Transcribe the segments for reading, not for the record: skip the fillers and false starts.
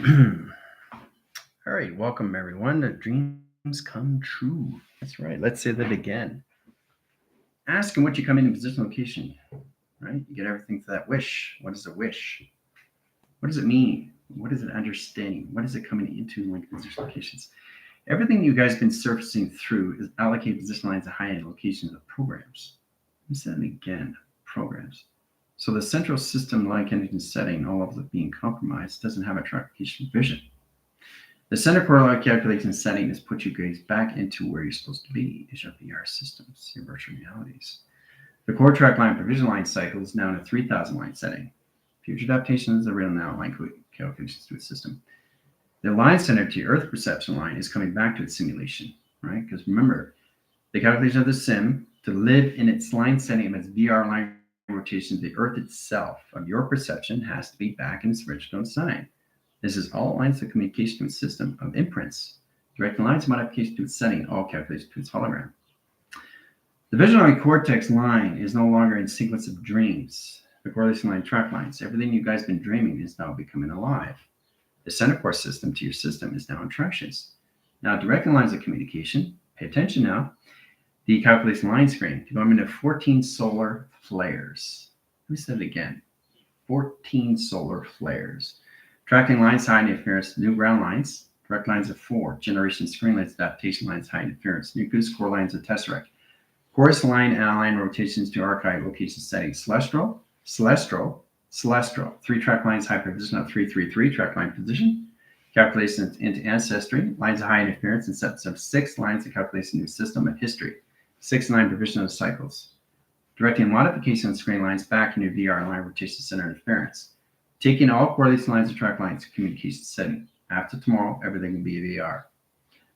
All right, welcome everyone to Dreams Come True. That's right. Let's say that again. Asking what you come into position location, right? You get everything for that wish. What is a wish? What does it mean? What is it understanding? What is it coming into link position locations? Everything you guys been surfacing through is allocated position lines to high-end locations of programs. Let me say that again. Programs. So the central system line connection setting, all of it being compromised, doesn't have a track location vision. The center core calculation setting is put you guys back into where you're supposed to be is your VR systems, your virtual realities. The core track line provision line cycle is now in a 3000 line setting. Future adaptations are real now line calculations to its system. The line center to your Earth perception line is coming back to its simulation, right? Because remember, the calculation of the sim to live in its line setting of its VR line rotation, the Earth itself of your perception has to be back in its original sign. This is all lines of communication to its system of imprints, directing lines of modification to its setting, all calculated to its hologram. The visionary cortex line is no longer in sequence of dreams. The correlation line track lines, everything you guys been dreaming is now becoming alive. The center core system to your system is now in tractions. Now, directing lines of communication, pay attention now. The calculation line screen, you go into 14 solar flares. Let me say it again 14 solar flares. Tracking lines, high interference, new ground lines, direct lines of 4, generation screen lines, adaptation lines, high interference, nucleus core lines of tesseract, chorus line and align rotations to archive location settings, celestial, 3 track lines, high position of 333, track line position, calculations into ancestry, lines of high interference, and sets of 6 lines of calculation new system of history, 6 line provision of cycles, directing modification of screen lines back into VR line rotation center interference. Taking all correlation lines and track lines to communication setting. After tomorrow, everything will be VR.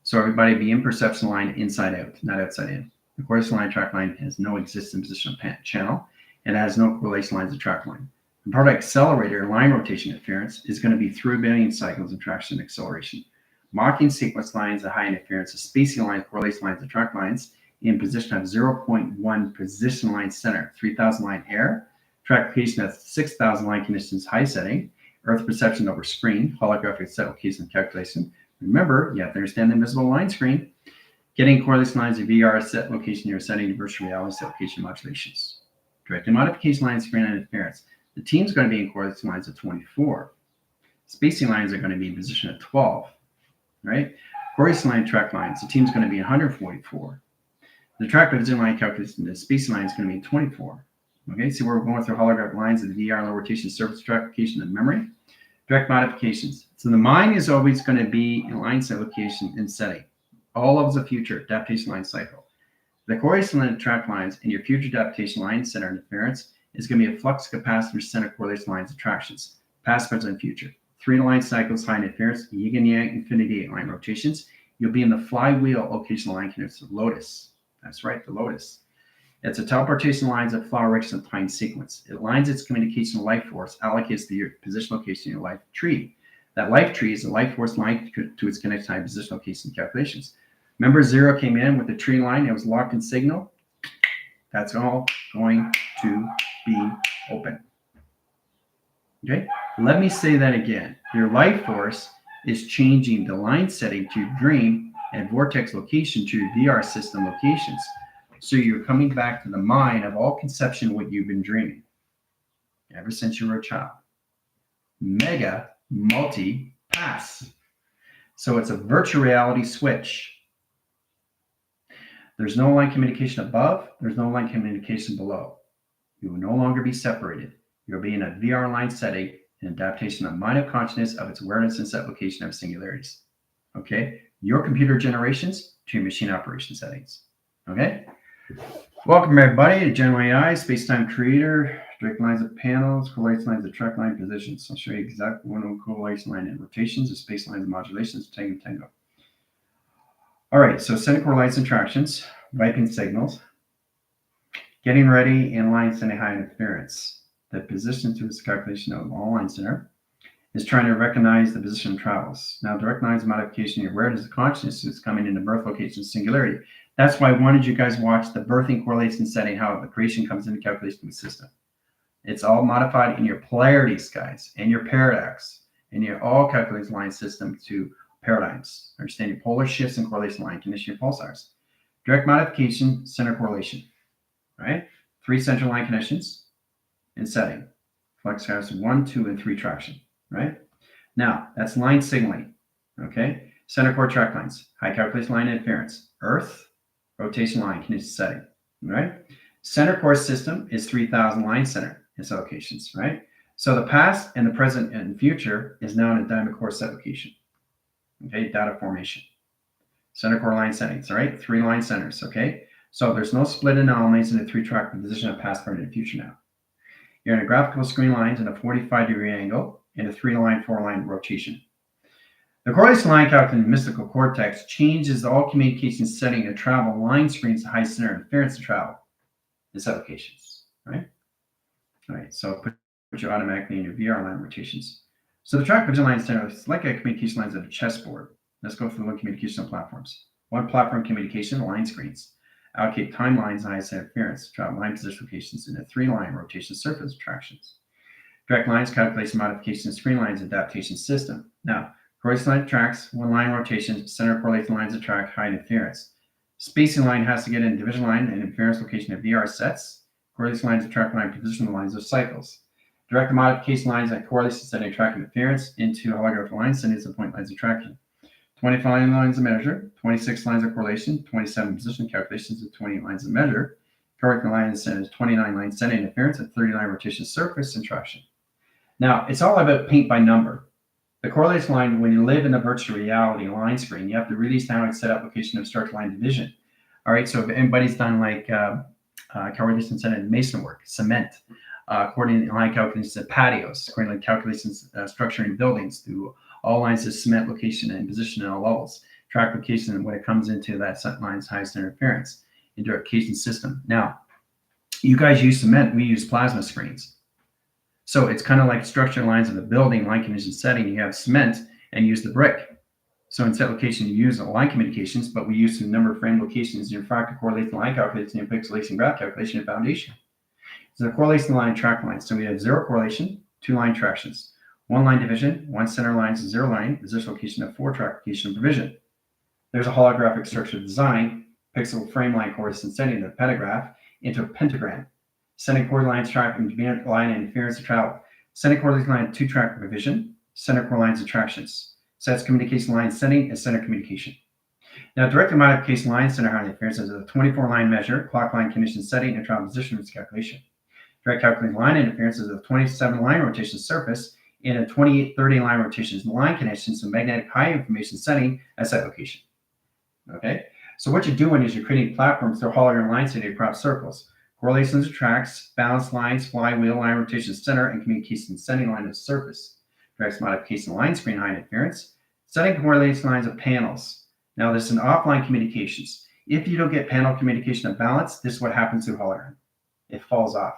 So everybody be in perception line inside out, not outside in. The correlation line track line has no existing position channel and has no correlation lines of track line. The part of accelerator line rotation interference is going to be through billion cycles of traction acceleration. Mocking sequence lines of high interference, of spacing lines, correlation lines, and track lines in position of 0.1 position line center, 3000 line air. Track location at 6,000 line conditions high setting, Earth perception over screen, holographic set location calculation. Remember, you have to understand the invisible line screen. Getting correlation lines of VR set location you're setting to virtual reality set location modulations. Directing modification line screen and interference. The team's going to be in correlation lines of 24. Spacing lines are going to be in position at 12, right? Correlation line track lines, the team's going to be 144. The track division line calculation, the spacing line is going to be 24. Okay, so we're going through holographic lines of the VR low rotation surface track location and memory. Direct modifications. So the mind is always going to be in line set location and setting. All of the future adaptation line cycle. The correlation line track lines in your future adaptation line center interference is going to be a flux capacitor center correlation lines attractions. Past, present, and future. 3 line cycles, high interference, yin and yang, infinity 8 line rotations. You'll be in the flywheel location line connectors of Lotus. That's right, the Lotus. It's a teleportation lines of flower rich and time sequence. It lines its communication life force, allocates the position location in your life tree. That life tree is a life force line to its connected time position location calculations. Remember, 0 came in with the tree line, it was locked in signal. That's all going to be open. Okay, let me say that again. Your life force is changing the line setting to your dream and vortex location to your VR system locations. So you're coming back to the mind of all conception what you've been dreaming ever since you were a child. Mega multi-pass. So it's a virtual reality switch. There's no line communication above. There's no line communication below. You will no longer be separated. You'll be in a VR line setting, an adaptation of mind of consciousness of its awareness and set location of singularities. Okay? Your computer generations to your machine operation settings. Okay? Welcome everybody to General AI, Spacetime Creator, direct lines of panels, correlation lines of track line positions. I'll show you exactly one correlation line and rotations, the space lines and modulations, tango. All right, so setting correlates and tractions, wiping signals, getting ready in line setting high interference. The position to its calculation of all line center is trying to recognize the position of travels. Now, direct lines modification, your awareness of consciousness is coming into birth location singularity. That's why I wanted you guys to watch the birthing correlation setting, how the creation comes into calculation of the system. It's all modified in your polarities, guys, and your paradox, And you all calculate the line system to paradigms, understanding polar shifts and correlation line condition of pulsars. Direct modification, center correlation, right? 3 central line connections and setting. Flex has 1, 2, and 3 traction, right? Now, that's line signaling, okay? Center core track lines, high calculation line interference, earth, rotation line condition setting, right? Center core system is 3000 line center in set locations, right? So the past and the present and future is now in a diamond core set location, okay? Data formation. Center core line settings, all right? 3 line centers, okay? So there's no split anomalies in the 3-track position of past, present, and future now. You're in a graphical screen lines in a 45-degree angle and a 3-line, 4-line rotation. The correlation line calculated in mystical cortex changes all communication setting to travel line screens to high center interference to travel in set locations, right? All right, so put you automatically in your VR line rotations. So the track position line center is like a communication lines of a chessboard. Let's go through the one communication platforms. One platform communication, line screens. Allocate timelines and highest interference to travel line position locations in a 3-line rotation surface attractions. Direct lines, calculation, modification, screen lines, adaptation system. Now, correlation line tracks, 1-line rotation, center correlation lines attract high interference. Spacing line has to get in division line and interference location of VR sets. Correlation lines attract line position lines of cycles. Direct modification lines at correlation setting attract interference into holographic lines, settings and point lines of traction. 25 lines of measure, 26 lines of correlation, 27 position calculations, and 28 lines of measure. Correct line is 29 lines setting interference, and 39 rotation surface and traction. Now, it's all about paint by number. The correlation line, when you live in a virtual reality line screen, you have to really sound and set application of structure line division. All right, so if anybody's done like correlation setting mason work, cement, coordinating line calculations of patios, coordinating calculations structuring buildings through all lines of cement location and position at all levels. Track location when it comes into that set line's highest interference into our location system. Now, you guys use cement, we use plasma screens. So it's kind of like structure lines of the building, line condition setting. You have cement and use the brick. So in set location, you use line communications, but we use some number of frame locations in refractor correlation line calculation and pixelation graph calculation and foundation. So the correlation line and track lines. So we have 0 correlation, 2 line tractions. 1 line division, 1 center line, 0 line, position location of 4 track location and provision. There's a holographic structure design, pixel frame line coordinate setting the pentagraph into a pentagram. Setting core lines track and line and interference to travel. Setting core line 2-track provision, center core lines attractions. Sets communication line setting and center communication. Now, direct modification line center high interference is a 24-line measure, clock line condition setting and travel position calculation. Direct calculating line interference is a 27-line rotation surface in a 28-30 line rotations line connections to magnetic high information setting at site location. Okay, so what you're doing is you're creating platforms through hologram line setting across circles. Correlations of tracks, balance lines, flywheel line rotation center, and communication setting line of surface. Direct modification line screen high interference. Setting correlation lines of panels. Now there's an offline communications. If you don't get panel communication of balance, this is what happens to hologram. It falls off.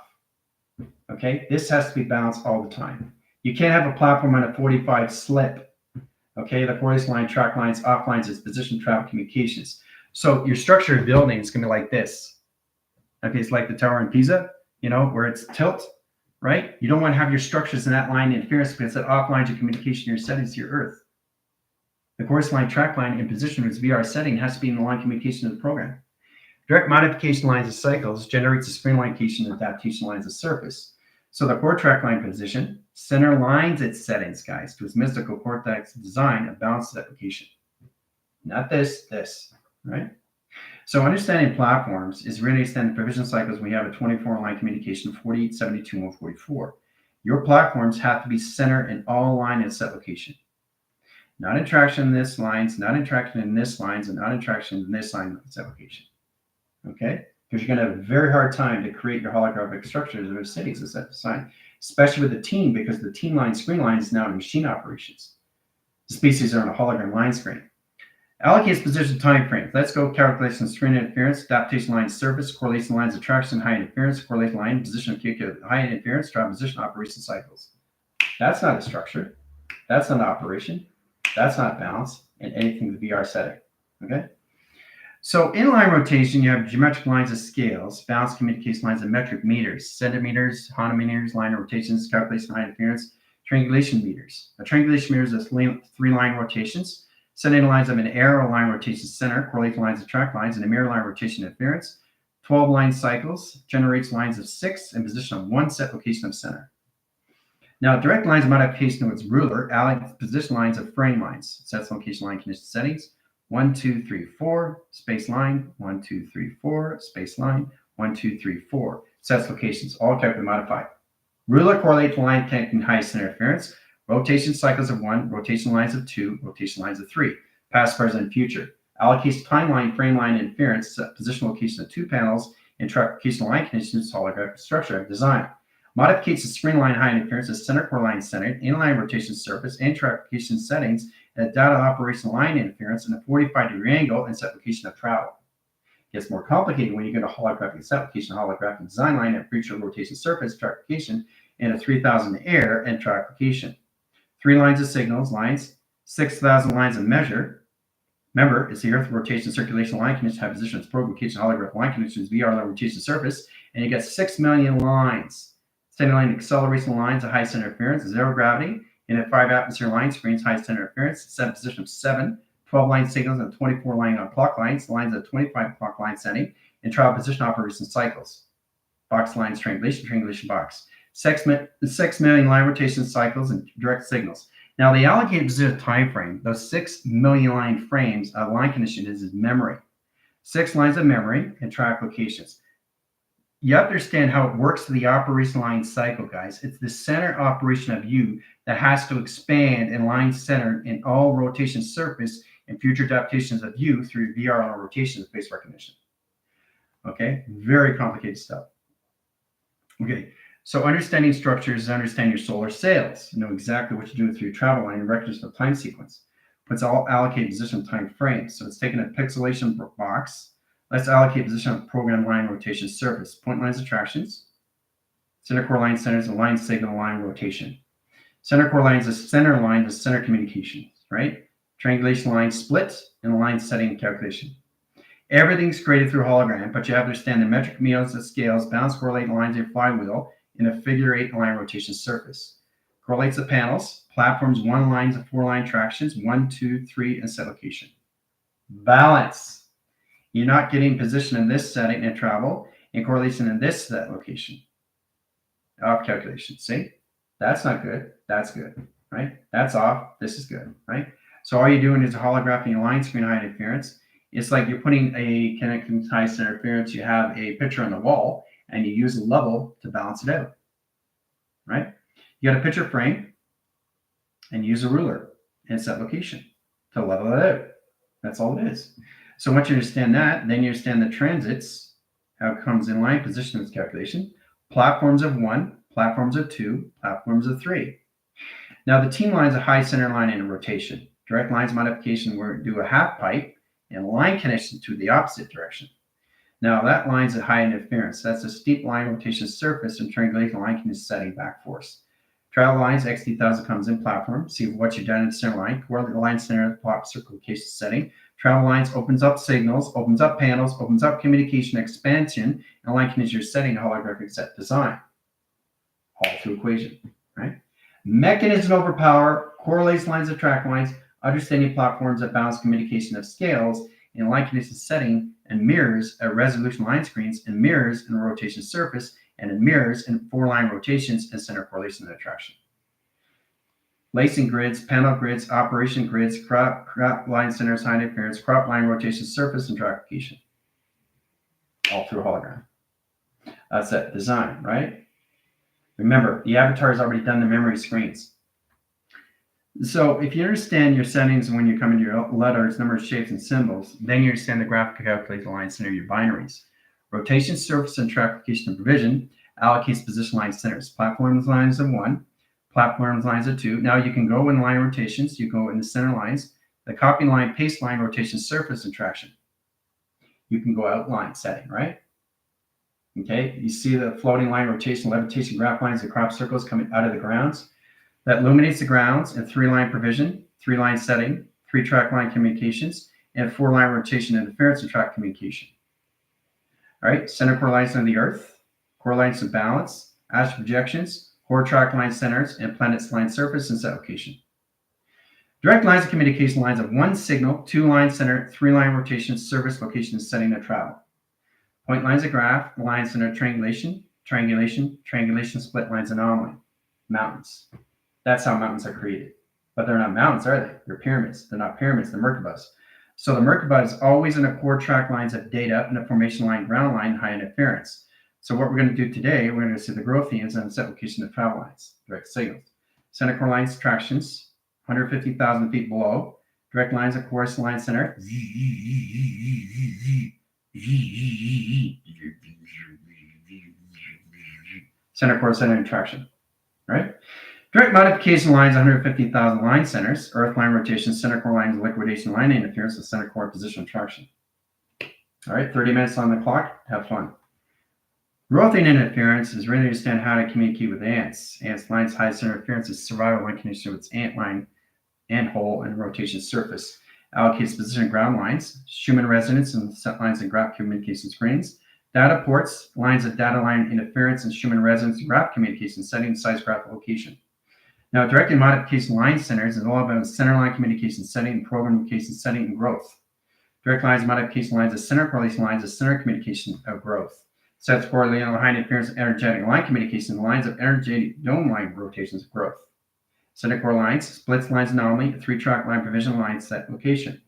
Okay, this has to be balanced all the time. You can't have a platform on a 45 slip. Okay, the correlation line, track lines, off lines is position travel communications. So your structure of building is going to be like this. Okay, it's like the tower in Pisa, you know, where it's tilt, right? You don't want to have your structures in that line interference because that off lines your communication, your settings to your earth. The correlation line, track line, and position with VR setting has to be in the line communication of the program. Direct modification lines of cycles generates a screen line communication and adaptation lines of surface. So the core track line position, center lines its settings, guys, to its mystical cortex design of balanced application. Not this, right? So understanding platforms is really understanding the provision cycles. We have a 24-line communication, 48, 72, and 144. Your platforms have to be centered in all line and set location. Not interaction in this lines, not interaction in this lines, and not interaction in this line of set location. Okay? Because you're going to have a very hard time to create your holographic structures or cities as that design, especially with the team, because the team line screen line is now in machine operations. The species are on a hologram line screen. Allocates position time frame. Let's go calculation screen interference, adaptation line surface, correlation lines attraction, high interference, correlation line position of high interference, drive position operation cycles. That's not a structure. That's not an operation. That's not balance in anything the VR setting. Okay? So inline rotation, you have geometric lines of scales, balance communication lines of metric meters, centimeters, hanometers, line of rotations, calculation high interference, Triangulation meters. A triangulation meter is three-line rotations. Setting lines of an arrow line rotation center correlates lines of track lines and a mirror line rotation interference. 12 line cycles generates lines of 6 in position of 1 set location of center. Now, direct lines of modification with ruler, position lines of frame lines. Sets location line condition settings. 1, 2, 3, 4, space line. 1, 2, 3, 4, space line. 1, 2, 3, 4. Sets locations, all typically modified. Ruler correlates line connecting highest center interference. Rotation cycles of 1, rotation lines of 2, rotation lines of 3. Past, present, and future. Allocates timeline, frame line interference, set position location of 2 panels, and track location line conditions, holographic structure design. Modificates the screen line high interference as center core line centered, inline rotation surface, and track location settings, and data operation line interference in a 45-degree angle and set location of travel. It gets more complicated when you get a holographic set location, holographic design line, and future rotation surface, track location, and a 3000 air and track location. 3 lines of signals, lines, 6,000 lines of measure. Remember, it's the Earth rotation circulation line condition, high position, probe location, holographic line conditions, VR line rotation surface, and you get 6 million lines. Standing line acceleration lines, a high center interference, 0 gravity, and a 5 atmosphere line screens, high center interference, set position of 7, 12 line signals, and 24 line on clock lines, lines of 25 clock line setting, and trial position operation cycles. Box lines, triangulation box. 6 million line rotation cycles and direct signals. Now, the allocated position time frame, those 6 million line frames of line condition is memory. 6 lines of memory and track locations. You understand how it works to the operation line cycle, guys. It's the center operation of U that has to expand and line center in all rotation surface and future adaptations of U through VR rotation and face recognition. Okay, very complicated stuff. Okay, so understanding structures is understanding your solar sails. You know exactly what you're doing through your travel line and recognition of time sequence. Puts all allocated position time frames. So it's taking a pixelation box. Let's allocate position of program line rotation surface. Point lines attractions. Center core line centers, a line signal line rotation. Center core line is a center line with center communications, right? Triangulation line split and line setting calculation. Everything's created through hologram, but you have to understand the metric meters of scales, balance correlate lines of your flywheel in a figure 8 line rotation surface. Correlates the panels, platforms, 1 lines of 4 line tractions, 1, 2, 3, and set location. Balance. You're not getting position in this setting and travel, and correlation in this set location. Off calculation. See? That's not good. That's good, right? That's off. This is good, right? So all you're doing is holographing a line screen high interference. It's like you're putting a connecting high center interference. You have a picture on the wall, and you use a level to balance it out, right? You got a picture frame, and use a ruler and set location to level it out. That's all it is. So once you understand that, then you understand the transits, how it comes in line, position of this calculation, platforms of 1, platforms of 2, platforms of 3. Now the team line is a high center line in a rotation. Direct lines modification, we do a half pipe and line connection to the opposite direction. Now that line's a high interference. That's a steep line rotation surface and triangulation line condition setting back force. Travel lines, XT1000 comes in platform. See what you've done in the center line. Coordinate the line center, plot circle location setting. Travel lines opens up signals, opens up panels, opens up communication expansion, and line condition setting to holographic set design. All through equation, right? Mechanism over power, correlates lines of track lines, understanding platforms that balance communication of scales, and line condition setting, and mirrors at resolution line screens, and mirrors in a rotation surface, and in mirrors in 4 line rotations and center correlation and attraction. Lacing grids, panel grids, operation grids, crop line centers, high interference, crop line rotation surface, and track location. All through hologram. That's that design, right? Remember, the avatar has already done the memory screens. So if you understand your settings when you come into your letters, numbers, shapes, and symbols, then you understand the graphical calculation line center of your binaries. Rotation, surface, and track location and provision allocates position line centers. Platforms lines of 1, platforms lines of 2. Now you can go in line rotations. You go in the center lines, the copy line, paste line, rotation, surface, and traction. You can go outline setting, right? Okay, you see the floating line rotation, levitation graph lines, the crop circles coming out of the grounds. That illuminates the grounds and 3 line provision, 3 line setting, 3 track line communications, and 4 line rotation interference and track communication. All right, center core lines of the Earth, core lines of balance, astral projections, core track line centers, and planets line surface and set location. Direct lines of communication lines of one signal, two line center, three line rotation, service location, and setting of travel. Point lines of graph, line center triangulation, triangulation, split lines anomaly. Mountains. That's how mountains are created. But they're not mountains, are they? They're pyramids. They're not pyramids, they're Merkabahs. So the Merkabah is always in a core track lines of data and a formation line, ground line, high interference. So what we're going to do today, we're going to see the Grothians and the set location of travel lines, direct signals. Center core lines, tractions, 150,000 feet below. Direct lines of course line center. Center core center and traction, right? Direct modification lines, 150,000 line centers, earth line rotation, center core lines, liquidation line interference, and center core position traction. All right, 30 minutes on the clock. Have fun. Growth interference is really to understand how to communicate with ants. Ants lines high center interference is survival when condition with its ant line, ant hole, and rotation surface. Allocates position of ground lines, Schumann resonance, and set lines and graph communication screens. Data ports, lines of data line interference, and Schumann resonance and graph communication setting, size, graph, location. Now, direct and modification line centers is all about center line communication setting, program communication setting, and growth. Direct lines, modification lines, of center correlation lines, of center communication of growth. Sets correlate on high interference energetic line communication, lines of energetic dome line rotations of growth. Center core lines, splits lines anomaly, three-track line provision line set location.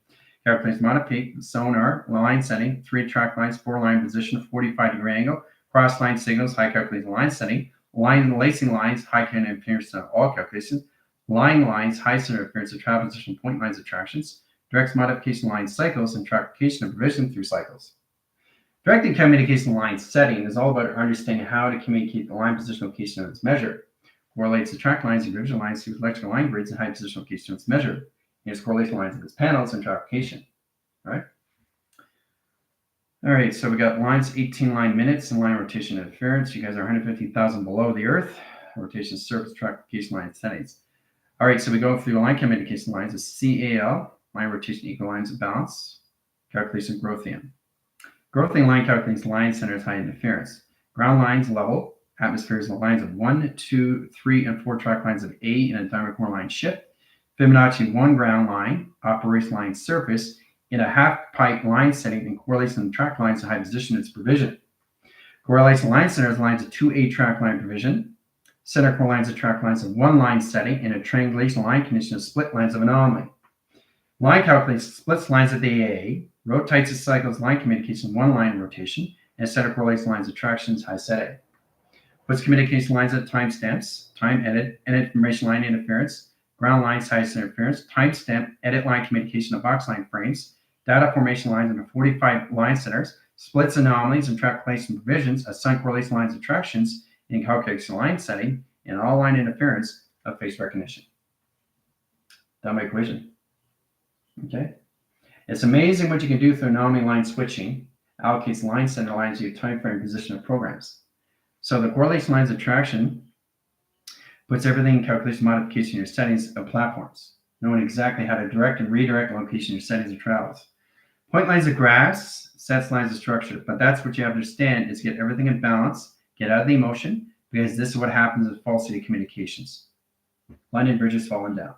Characteristics modify sonar, line setting, three-track lines, four-line position, 45-degree angle, cross-line signals, high calculation line setting, line and lacing lines, high center interference of all calculations, line lines, high center interference of travel position, point lines attractions, direct modification line cycles, and trackification of provision through cycles. Direct and communication line setting is all about understanding how to communicate the line position location of its measure. Correlates the track lines and division lines to electrical line grids and high position location of its measure. And its correlation lines of its panels and trackification. All right, so we got lines, 18 line minutes, and line rotation interference. You guys are 150,000 below the Earth. Rotation surface trackification line settings. All right, so we go through the line communication lines of CAL, line rotation equal lines of balance, calculation Grothian. Grothian line calculates line centers high interference. Ground lines level, atmospheres and lines of 1, 2, 3, and 4 track lines of A and a diamond core line shift. Fibonacci 1 ground line, operation line surface, in a half pipe line setting and correlation of track lines to high position its provision. Correlation line centers lines of 2A track line provision. Center core lines of track lines of 1 line setting in a triangulation line condition of split lines of anomaly. Line calculates splits lines of the AA, rotates its cycles line communication 1 line rotation, and center correlates lines of tractions high setting. Puts communication lines at timestamps, time edit information line interference, ground lines high center interference, timestamp edit line communication of box line frames, data formation lines into 45 line centers, splits anomalies and track placement provisions, assign correlation lines of tractions in calculation line setting, and all line interference of face recognition. Done by equation. Okay. It's amazing what you can do through anomaly line switching. Allocates line center lines to your time frame position of programs. So the correlation lines of traction puts everything in calculation modification in your settings of platforms, knowing exactly how to direct and redirect location in your settings of travels. Point lines of graphs, sets lines of structure, but that's what you have to understand is get everything in balance, get out of the emotion, because this is what happens with falsity communications. London bridges falling down.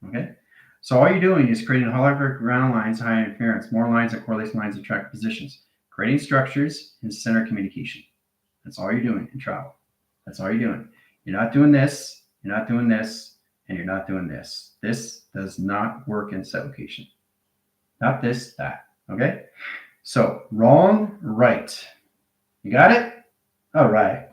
Okay? So all you're doing is creating holographic ground lines, high interference, more lines of correlation lines of track positions, creating structures and center communication. That's all you're doing in travel. That's all you're doing. You're not doing this, you're not doing this, and you're not doing this. This does not work in set location. Not this, that. Okay? So wrong, right. You got it? All right.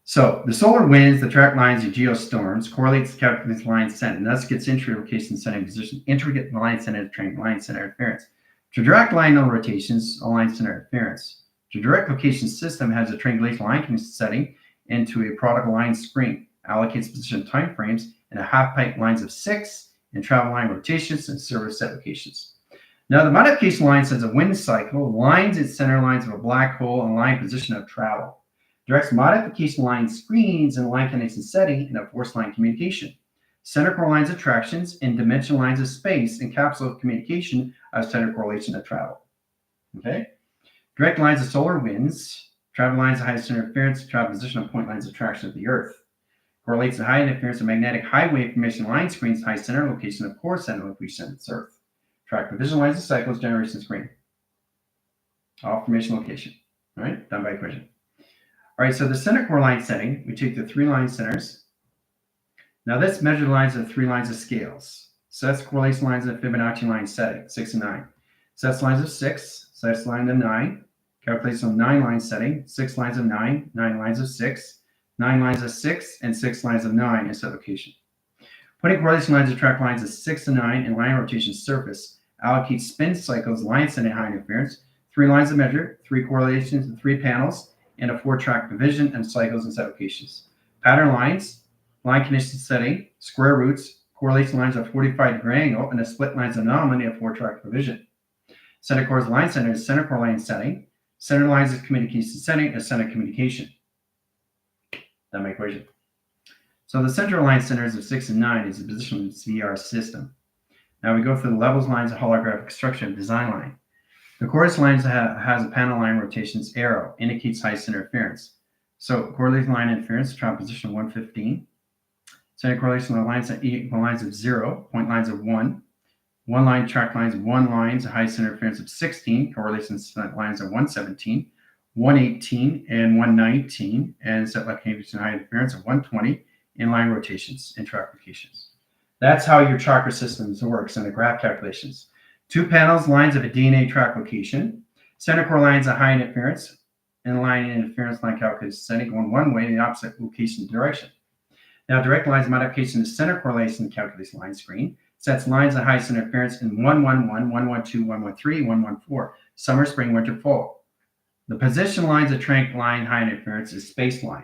So the solar winds, the track lines, the geostorms correlates the calculated line center, and thus gets intra-location setting position, intricate line center, line center interference. To direct line no rotations, all line center interference. To direct location system has a triangulation line setting into a product line screen, allocates position time frames, and a half pipe lines of 6, and travel line rotations and service set locations. Now the modification line sets a wind cycle, lines its center lines of a black hole and line position of travel. Directs modification line screens and line connection setting in a force line communication. Center core lines of tractions and dimension lines of space and capsule of communication of center correlation of travel. Okay? Direct lines of solar winds, travel lines of high center interference, travel position of point lines of traction of the Earth. Correlates the high interference of magnetic high wave formation line screens, high center location of core center location its Earth. Track division lines of cycles, generation screen. All formation location. All right, done by equation. All right, so the center core line setting, we take the 3 line centers. Now this measured lines are 3 lines of scales. Sets correlation lines of Fibonacci line setting, 6 and 9. Sets lines of 6, sets line of 9. Calculates on 9 line setting, 6 lines of 9, 9 lines of 6, 9 lines of 6, and 6 lines of 9 in set location. Putting correlation lines of track lines of 6 and 9 in line rotation surface allocates spin cycles, line setting high interference, 3 lines of measure, 3 correlations, and 3 panels, and a 4-track division and cycles and set locations. Pattern lines, line condition setting, square roots, correlation lines of 45-degree angle, and a split lines anomaly of 4-track division. Center core's line center is center core line setting. Center lines of communication setting is center communication. That my equation. So the central line centers of 6 and 9 is the position of its VR system. Now we go through the levels lines of holographic structure of design line. The coordinate lines has a panel line rotations arrow, indicates high center interference. So correlation line interference, trial position 115. Center correlation lines at equal lines of 0, point lines of 1. 1 line track lines, 1 lines, a high center interference of 16, correlation lines of 117, 118, and 119, and set location high interference of 120 in line rotations and track locations. That's how your chakra systems works in the graph calculations. 2 panels, lines of a DNA track location. Center core lines of high interference, and line interference line calculation setting going one way in the opposite location direction. Now direct lines modification to center correlation calculation line screen. Sets lines of high center interference in 111, 112, 113, 114, summer, spring, winter, fall. The position lines of trank line high interference is space line.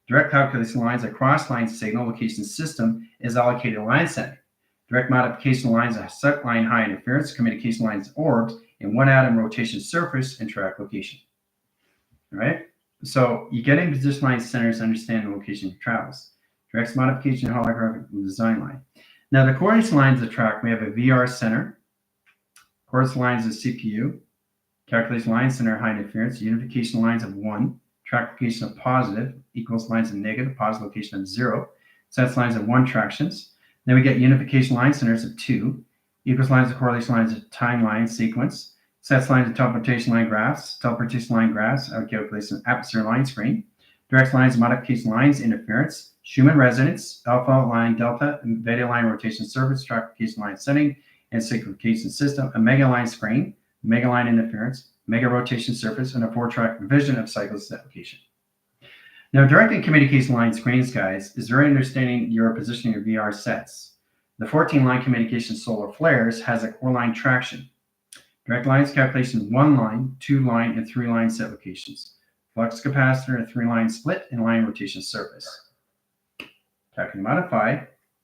Direct calculation lines of cross line signal location system is allocated line setting. Direct modification lines of set line high interference, communication lines orbs, and 1 atom rotation surface and track location. All right, so you get in position line centers to understand the location of travels. Direct modification holographic design line. Now, the coordination lines of track, we have a VR center, coordination lines of CPU, calculation line center high interference, unification lines of 1, track location of positive, equals lines of negative, positive location of 0, sets lines of 1 tractions. Then we get unification line centers of 2, equals lines of correlation lines of timeline sequence, sets lines of teleportation line graphs, our calculation atmosphere line screen, direct lines of modification lines, interference, Schumann resonance, alpha line, delta, and beta line rotation surface, trackification line setting, and cyclification system, a mega line screen, mega line interference, mega rotation surface, and a 4-track division of cycles application. Now, directing communication line screens, guys, is very understanding your positioning of VR sets. The 14-line communication solar flares has a core line traction. Direct lines calculation 1 line, 2 line, and 3 line set locations. Flux capacitor, a 3-line split, and line rotation surface. Calculating modify,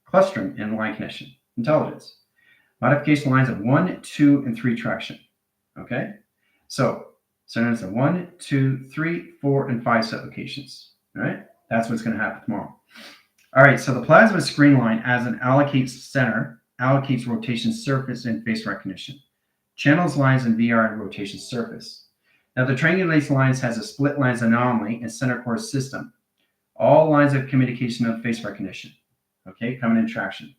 clustering, and line connection. Intelligence. Modification lines of 1, 2, and 3 traction. Okay? So, centers of 1, 2, 3, 4, and 5 set locations. All right? That's what's going to happen tomorrow. All right, so the plasma screen line as an allocates center, allocates rotation surface and face recognition. Channels lines in VR and rotation surface. Now, the triangulation lines has a split lines anomaly and center core system. All lines of communication of face recognition, okay, coming in traction.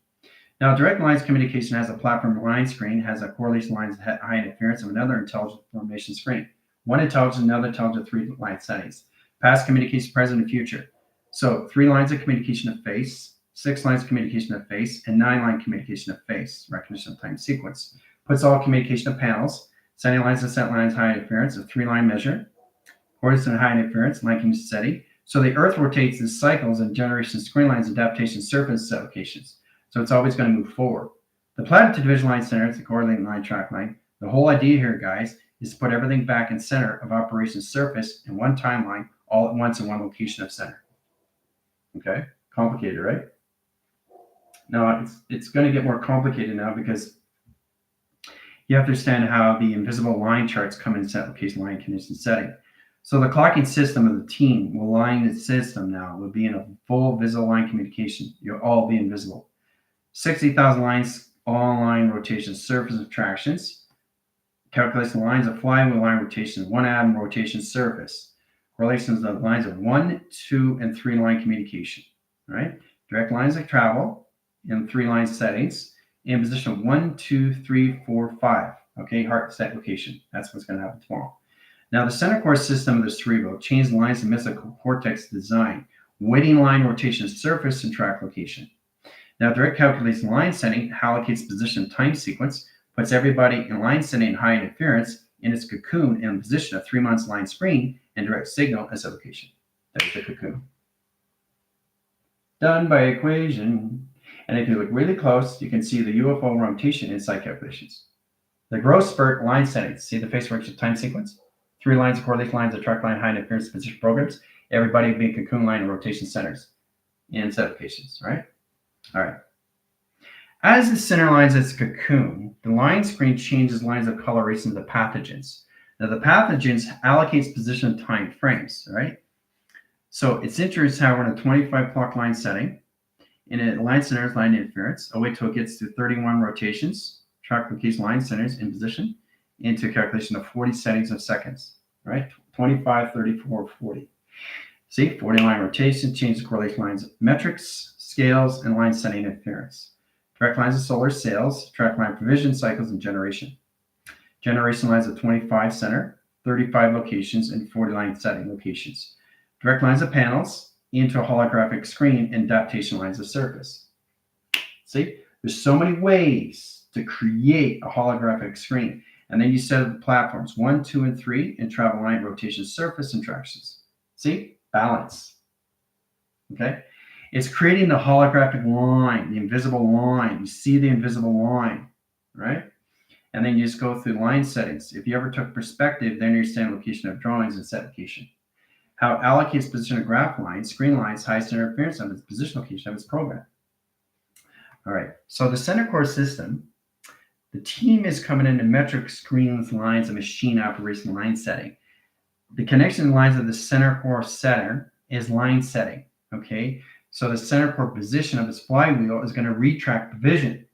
Now, direct lines communication has a platform line screen, has a correlation lines high interference of another intelligent formation screen. 1 intelligent, another intelligent, 3 line settings. Past communication, present, and future. So 3 lines of communication of face, 6 lines of communication of face, and 9 line communication of face, recognition of time sequence. Puts all communication of panels, setting lines and set lines high interference, a 3-line measure, coordinates and high interference, line communication setting. So the Earth rotates in cycles and generation screen lines, adaptation, surface applications. So it's always going to move forward. The planet to division line center is the coordinate line, track line. The whole idea here, guys, is to put everything back in center of operation surface in one timeline, all at once in one location of center. Okay, complicated, right? Now it's going to get more complicated now because you have to understand how the invisible line charts come in set location, line condition setting. So the clocking system of the team will line the system now will be in a full visible line communication. You'll all be invisible. 60,000 lines, all line rotation, surface of tractions. Calculation lines of flywheel line rotation, 1 atom rotation surface. Correlations of lines of 1, 2, and 3 line communication. All right. Direct lines of travel in 3 line settings in position of 1, 2, 3, 4, 5. Okay, heart set location. That's what's going to happen tomorrow. Now, the center core system of the cerebral changes lines in mesial cortex design, weighting line rotation surface and track location. Now, direct calculates line setting, allocates position time sequence, puts everybody in line setting and high interference in its cocoon in position of 3 months line screen and direct signal as a location. That's the cocoon. Done by equation. And if you look really close, you can see the UFO rotation inside calculations. The growth spurt line settings. See the phase direction time sequence? 3 lines of correlation lines of track line, high interference position programs. Everybody being cocoon line and rotation centers in set locations, right? All right. As the center lines its cocoon, the line screen changes lines of coloration to the pathogens. Now, the pathogens allocates position and time frames, right? So it's interesting how we're in a 25 clock line setting. In a line centers, line interference. I'll wait till it gets to 31 rotations, track location line centers in position, into a calculation of 40 settings of seconds, right? 25, 34, 40. See, 40 line rotation, change the correlation lines, metrics, scales, and line setting interference. Direct lines of solar sails, track line provision cycles, and generation. Generation lines of 25 center, 35 locations, and 40 line setting locations. Direct lines of panels into a holographic screen and adaptation lines of surface. See, there's so many ways to create a holographic screen. And then you set up the platforms 1, 2, and 3 and travel line, rotation, surface, and tractions. See, balance. Okay, it's creating the holographic line, the invisible line. You see the invisible line, right? And then you just go through line settings. If you ever took perspective, then you understand location of drawings and set location. How it allocates position of graph lines, screen lines, highest interference on its position location of its program. All right, so the center core system, the team is coming into metric screens, lines, and machine operation line setting. The connection lines of the center core center is line setting, okay? So the center core position of its flywheel is going to retract the vision.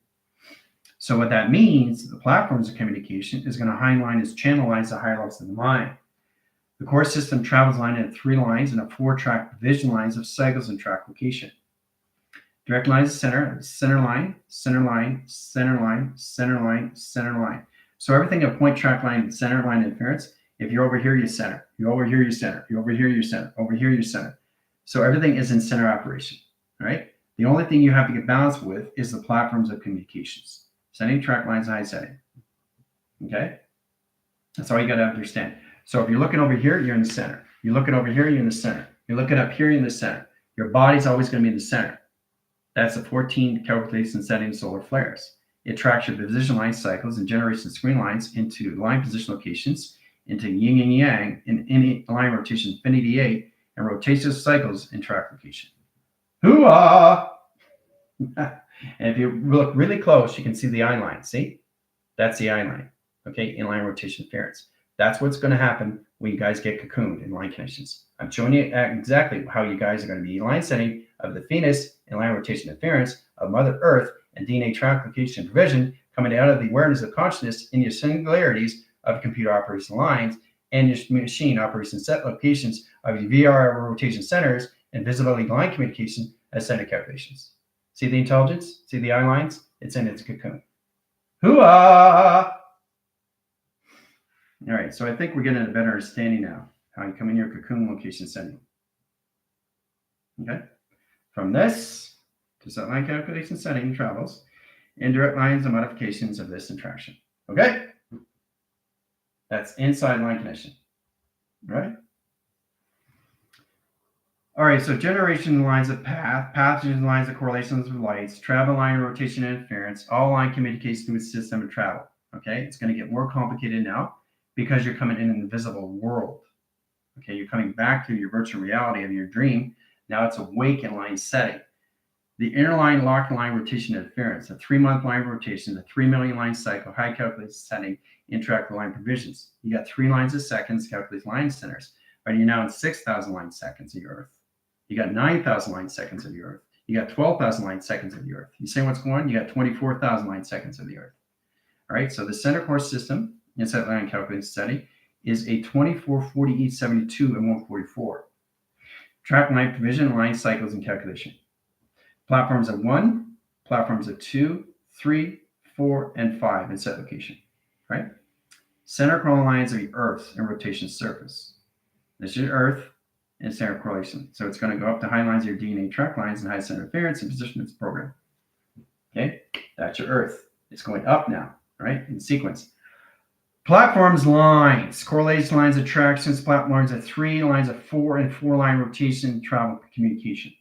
So what that means, the platforms of communication is going to highline its channel lines to higher levels of the mind. The core system travels line in 3 lines and a 4-track vision lines of cycles and track location. Direct lines of center line, center line, center line, center line, center line. So everything of point, track line, center line interference, if you're over here, you center. You're over here, you center. You're over here, you center. Over here, you center. So everything is in center operation, right? The only thing you have to get balanced with is the platforms of communications. Setting track lines, high setting. Okay? That's all you got to understand. So if you're looking over here, you're in the center. You're looking over here, you're in the center. You're looking up here, you're in the center. Your body's always going to be in the center. That's the 14 calculation setting solar flares. It tracks your position line cycles and generation screen lines into line position locations, into yin and yang, in any line rotation infinity 8, and rotation cycles in track location. Hoo-ah! And if you look really close, you can see the eye line. See? That's the eye line. Okay, inline rotation interference. That's what's going to happen when you guys get cocooned in line connections. I'm showing you exactly how you guys are going to be line setting of the Venus and line rotation interference of Mother Earth and DNA track location provision coming out of the awareness of consciousness in your singularities of computer operation lines and your machine operation set locations of your VR rotation centers and visibility line communication as center calculations. See the intelligence? See the eye lines? It's in its cocoon. Hoo-ah! All right, so I think we're getting a better understanding now how you come in your cocoon location setting. Okay, from this to set line calculation setting travels indirect lines and modifications of this interaction. Okay, that's inside line connection, right? All right, so generation lines of path, pathogen lines of correlations with lights, travel line, rotation, interference, all line communication with system and travel. Okay, it's going to get more complicated now because you're coming in an invisible world. Okay, you're coming back to your virtual reality of your dream. Now it's awake in line setting. The inner line, lock line, rotation, interference, a 3-month line rotation, a 3 million line cycle, high calculated setting, interact with line provisions. You got 3 lines a second, calculate line centers. Right, you're now in 6,000 line seconds of your Earth. You got 9,000 line seconds of your Earth. You got 12,000 line seconds of the Earth. You say what's going on? You got 24,000 line seconds of the Earth. All right, so the center core system inside line calculated setting is a 24, 48, 72, and 144. Track line provision, line cycles, and calculation. Platforms of 1, platforms of 2, 3, 4, and 5 in set location, right? Center coronal lines of the Earth and rotation surface. This is Earth and center correlation. So it's going to go up to high lines of your DNA track lines and high center interference and position its program. Okay, that's your Earth. It's going up now, right, in sequence. Platforms lines, correlation lines, attractions, platforms of 3, lines of 4, and 4-line rotation, travel, communication.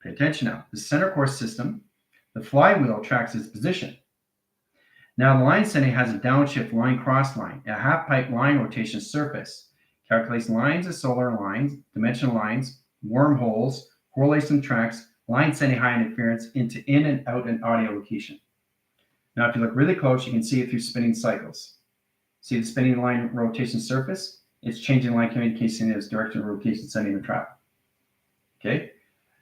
Pay attention now. The center core system, the flywheel tracks its position. Now the line setting has a downshift line cross line, a half pipe line rotation surface. Calculates lines of solar lines, dimensional lines, wormholes, correlation tracks, line setting high interference into in and out and audio location. Now, if you look really close, you can see it through spinning cycles. See the spinning line rotation surface? It's changing line communication in its direction of rotation setting the travel. Okay?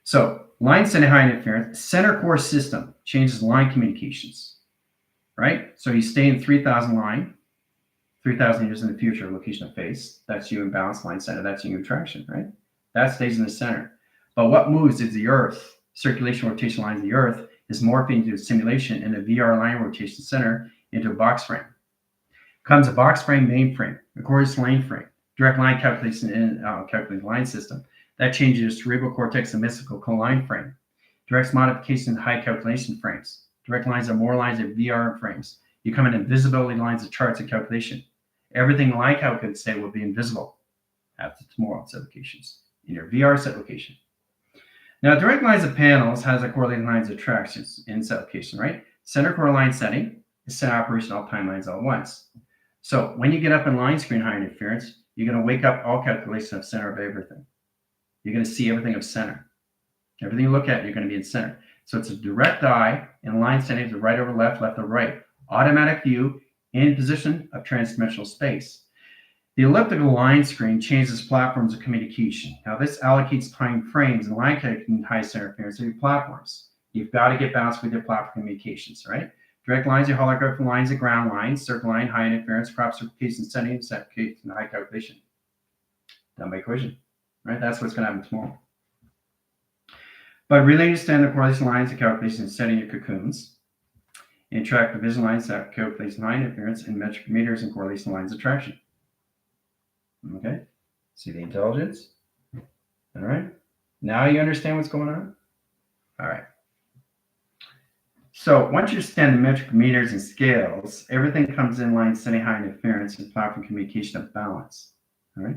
So, line setting high interference, center core system changes line communications. Right? So you stay in 3000 line, 3000 years in the future, location of phase. That's you in balance line center. That's you in traction, right? That stays in the center. But what moves is the Earth. Circulation rotation lines of the Earth is morphing into a simulation in a VR line rotation center into a box frame. Comes a box frame mainframe, a coordinates line frame, direct line calculation in calculating line system. That changes cerebral cortex and mystical line frame. Directs modification in high calculation frames. Direct lines are more lines of VR frames. You come in invisibility lines of charts and calculation. Everything like how could say will be invisible after tomorrow set locations in your VR set location. Now, direct lines of panels has a correlating lines of attractions in set location, right? Center core line setting is center operation all time lines all at once. So when you get up in line screen high interference, you're going to wake up all calculation of center of everything. You're going to see everything of center. Everything you look at, you're going to be in center. So it's a direct eye and line setting to right over left, left over right. Automatic view in position of transdimensional space. The elliptical line screen changes platforms of communication. Now this allocates time frames and line connecting high center interference of your platforms. You've got to get balanced with your platform communications, right? Direct lines are holographic lines and ground lines, circle line, high interference, crop certification setting, certification, high calculation. Done by equation, right? That's what's going to happen tomorrow. But related standard correlation lines and calculation setting your cocoons. And track division lines that calculate line interference and metric meters and correlation lines of traction. Okay, see the intelligence? All right, now you understand what's going on? All right. So once you understand the metric meters and scales, everything comes in line setting high interference and platform communication of balance. All right.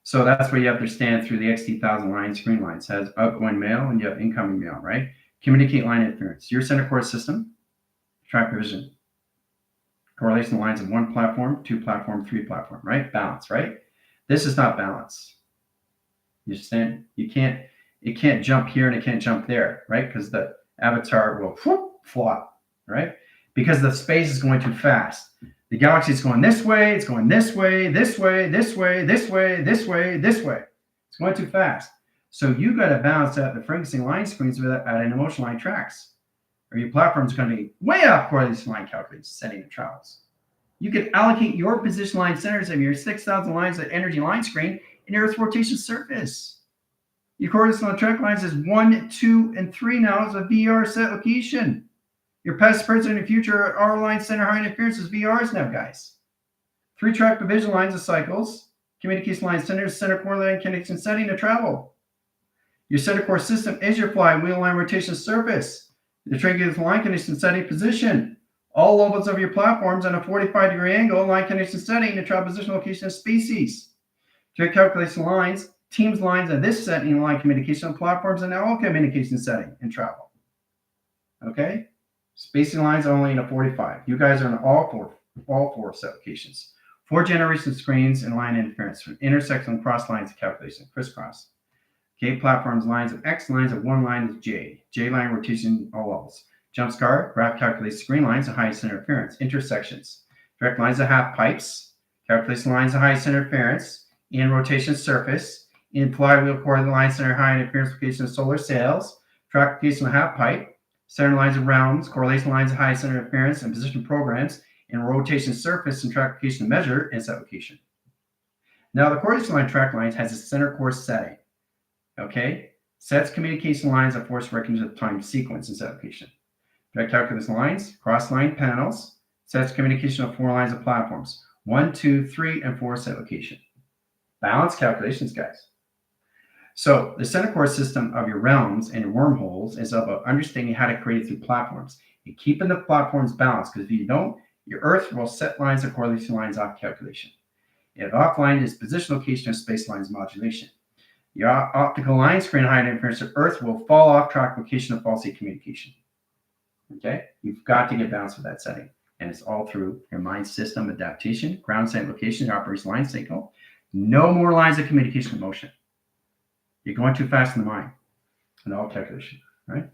So that's what you have to understand through the XT1000 line screen lines. It has outgoing mail and you have incoming mail, right? Communicate line interference. Your center core system, track division. Correlation lines of 1 platform, 2 platform, 3 platform, right? Balance, right? This is not balance. You understand? It can't jump here and it can't jump there, right? Because the avatar will flop, right? Because the space is going too fast. The galaxy is going this way, it's going this way, this way, this way, this way, this way, this way. It's going too fast. So you got to balance out the frequency line screens with at an emotion line tracks. Or your platform is going to be way off correlation line calculations, setting the travels. You can allocate your position line centers of your 6,000 lines of energy line screen in Earth's rotation surface. Your correlation line track lines is 1, 2, and 3 now as a VR set location. Your past, present, and future R line center high interference is VRs now, guys. 3 track division lines of cycles, communication line centers, center core line connection setting to travel. Your center core system is your flywheel line rotation surface. The triangulated line connection setting position. All levels of your platforms on a 45-degree angle, line connection setting, and travel position location of species. Direct calculation lines, teams lines of this setting, line communication platforms, and all communication setting and travel. Okay? Spacing lines only in a 45. You guys are in all four set locations. 4 generation screens and line interference from intersection and cross lines of calculation, crisscross. Okay, platforms lines of X, lines of 1 line is J. J line rotation all levels. Jump scar, graph calculates screen lines of highest interference, intersections. Direct lines of half pipes, calculates lines of highest interference, in rotation surface, in flywheel coordinate line center high interference location of solar sails, track location of half pipe, center lines of rounds, correlation lines of highest interference and position programs, in rotation surface and track location of measure and set location. Now the correlation line track lines has a center core setting. Okay, Sets communication lines of force recognition of time sequence in this application. Direct calculus lines, cross-line panels, sets communication of 4 lines of platforms. 1, 2, 3, and 4 set location. Balance calculations, guys. So the center core system of your realms and your wormholes is about understanding how to create it through platforms and keeping the platforms balanced, because if you don't, your Earth will set lines or correlation lines off calculation. If offline is position, location, or space lines modulation. Your optical line screen height interference of Earth will fall off track location of faulty communication. Okay, you've got to get balanced with that setting, and it's all through your mind system adaptation, ground site location, your operation line signal. No more lines of communication in motion. You're going too fast in the mind, and all calculation, right?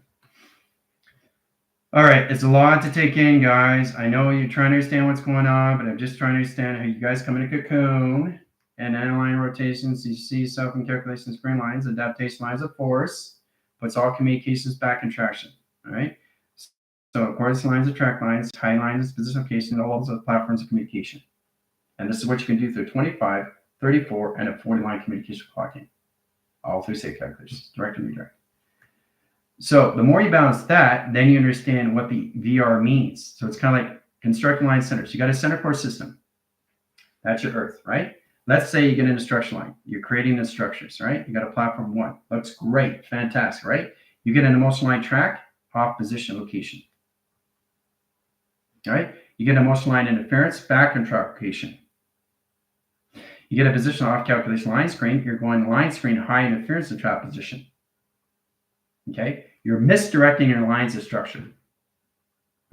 All right, it's a lot to take in, guys. I know you're trying to understand what's going on, but I'm just trying to understand how you guys come in a cocoon and analyze rotations. You see yourself in calculation screen lines, adaptation lines of force, puts all communications back in traction. All right. So, of course, lines of track lines, high lines, position location, all those platforms of communication. And this is what you can do through 25, 34, and a 40-line communication clocking. All through state calculations, direct and redirect. So the more you balance that, then you understand what the VR means. So it's kind of like constructing line centers. You got a center core system. That's your Earth, right? Let's say you get an instruction line. You're creating the structures, right? You got a platform 1. Looks great, fantastic, right? You get an emotion line track, off position location. All right? You get a motion line interference, back and track location. You get a position off calculation line screen. You're going line screen, high interference to trap position. Okay, you're misdirecting your lines of structure.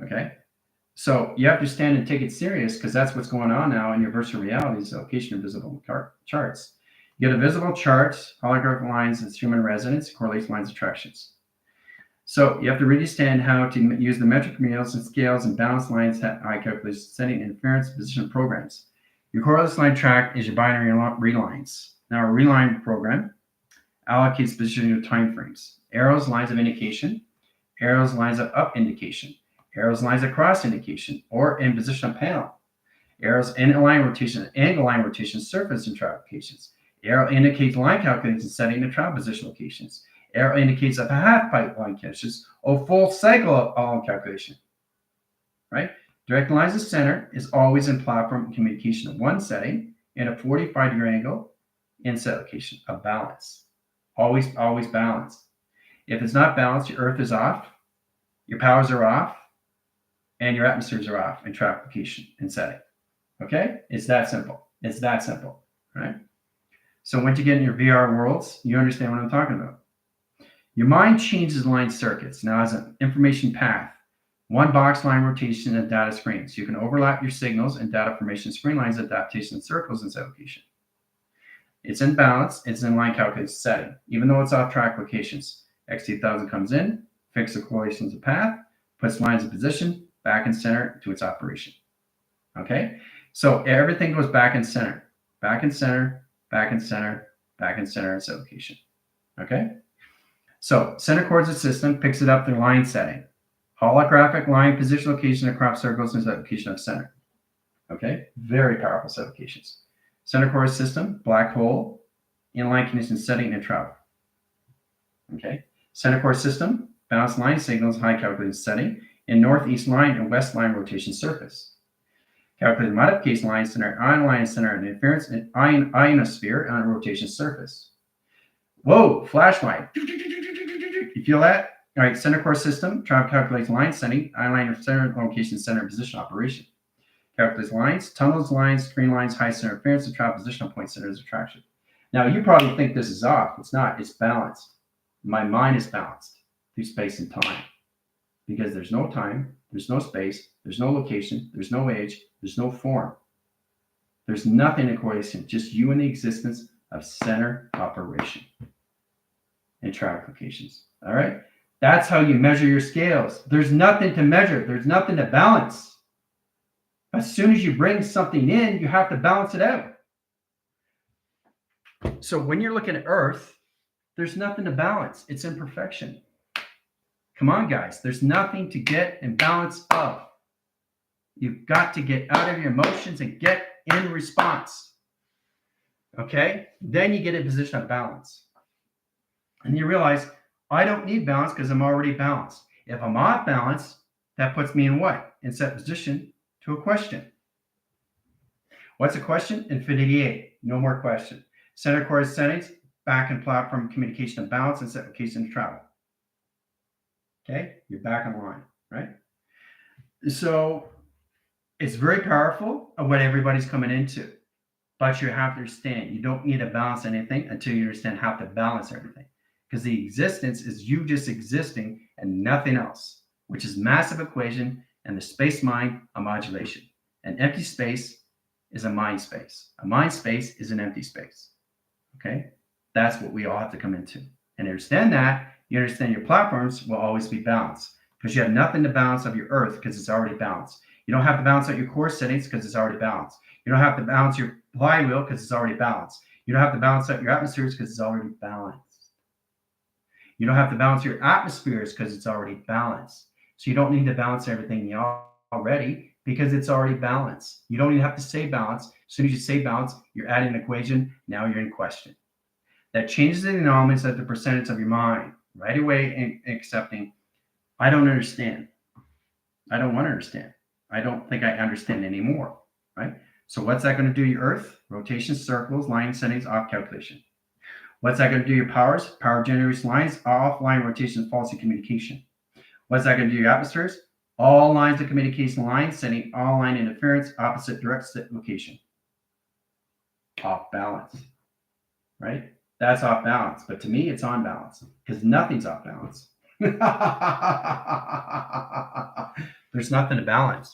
Okay, so you have to stand and take it serious, because that's what's going on now in your virtual realities, location of visible charts. You get a visible chart, holographic lines, and human resonance, correlation lines, attractions. So you have to really understand how to use the metric meals and scales and balance lines, high calculation, setting, interference, position programs. Your correlation line track is your binary relines. Now, a reline program allocates positioning of time frames. Arrows, lines of indication. Arrows, lines of up indication. Arrows, lines of cross indication, or in position of panel. Arrows, in line rotation, angle line rotation, surface and track locations. Arrow indicates line calculations, setting the track position locations. Arrow indicates a half pipe line calculations, or full cycle of all calculation. Right? Direct lines of center is always in platform communication of 1 setting and a 45-degree angle in set location of balance. Always balanced. If it's not balanced, your Earth is off, your powers are off, and your atmospheres are off in track location and setting. Okay? It's that simple. It's that simple, right? So once you get in your VR worlds, you understand what I'm talking about. Your mind changes line circuits now as an information path. 1 box line rotation and data screens. You can overlap your signals and data formation screen lines, adaptation, circles, and set location. It's in balance. It's in line calculation setting, even though it's off track locations. XT1000 comes in, fixes the correlations of path, puts lines in position, back and center to its operation. Okay? So everything goes back and center, back and center, back and center, back and center, and set location. Okay? So center coordinate system picks it up through line setting. Holographic line position location of crop circles and set location of center. Okay? Very powerful set locations. Center coordinate system, black hole, inline condition setting and travel. Okay? Center core system, balanced line signals, high calculated setting, in northeast line and west line rotation surface. Calculated modification line center, ion line center, and interference in ionosphere on a rotation surface. Whoa, flashlight. You feel that? All right, center core system, travel calculates line setting, ion line center, location, center, position, operation. Calculates lines, tunnels, lines, screen lines, high center interference, and travel positional point centers attraction. Now, you probably think this is off. It's not. It's balanced. My mind is balanced through space and time, because there's no time, there's no space, there's no location, there's no age, there's no form. There's nothing in correlation, just you and the existence of center operation and track locations. All right? That's how you measure your scales. There's nothing to measure. There's nothing to balance. As soon as you bring something in, you have to balance it out. So when you're looking at Earth, there's nothing to balance. It's imperfection. Come on, guys. There's nothing to get in balance of. You've got to get out of your emotions and get in response. Okay? Then you get a position of balance. And you realize, I don't need balance because I'm already balanced. If I'm off balance, that puts me in what? In set position to a question. What's a question? Infinity 8. No more question. Center course settings, back and platform communication and balance, and set location to travel. Okay, you're back on line, right? So it's very powerful of what everybody's coming into. But you have to understand, you don't need to balance anything until you understand how to balance everything. Because the existence is you just existing and nothing else, which is massive equation and the space-mind a modulation. An empty space is a mind space. A mind space is an empty space. Okay? That's what we all have to come into. And understand that, you understand your platforms will always be balanced. Because you have nothing to balance of your Earth because it's already balanced. You don't have to balance out your core settings because it's already balanced. You don't have to balance your flywheel because it's already balanced. You don't have to balance out your atmospheres because it's already balanced. You don't have to balance your atmospheres because it's already balanced. So you don't need to balance everything already because it's already balanced. You don't even have to say balance. As soon as you say balance, you're adding an equation. Now you're in question. That changes the anomalies at the percentage of your mind right away and accepting, I don't understand. I don't want to understand. I don't think I understand anymore, right? So what's that going to do to your Earth? Rotation, circles, line settings, off calculation. What's that going to do to your powers? Power generators, lines, off, line rotation, faulty communication. What's that going to do to your atmospheres? All lines of communication, lines, setting all line interference, opposite direct location. Off balance, right? That's off balance. But to me, it's on balance because nothing's off balance. There's nothing to balance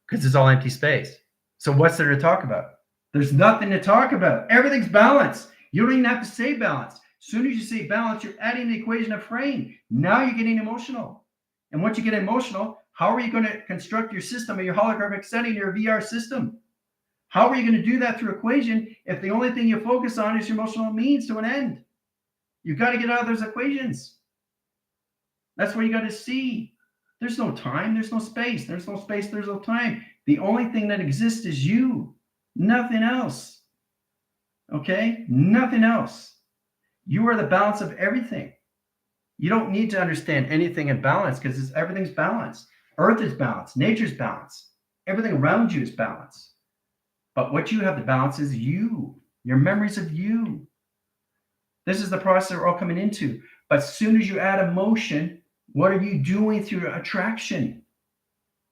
because it's all empty space. So what's there to talk about? There's nothing to talk about. Everything's balanced. You don't even have to say balance. As soon as you say balance, you're adding the equation of frame. Now you're getting emotional. And once you get emotional, how are you going to construct your system or your holographic setting, your VR system? How are you going to do that through equation if the only thing you focus on is your emotional means to an end? You've got to get out of those equations. That's what you got to see. There's no time. There's no space. There's no space. There's no time. The only thing that exists is you. Nothing else. Okay? Nothing else. You are the balance of everything. You don't need to understand anything in balance because everything's balanced. Earth is balanced. Nature's balanced. Everything around you is balanced. But what you have to balance is you. Your memories of you. This is the process we're all coming into. But as soon as you add emotion, what are you doing through attraction?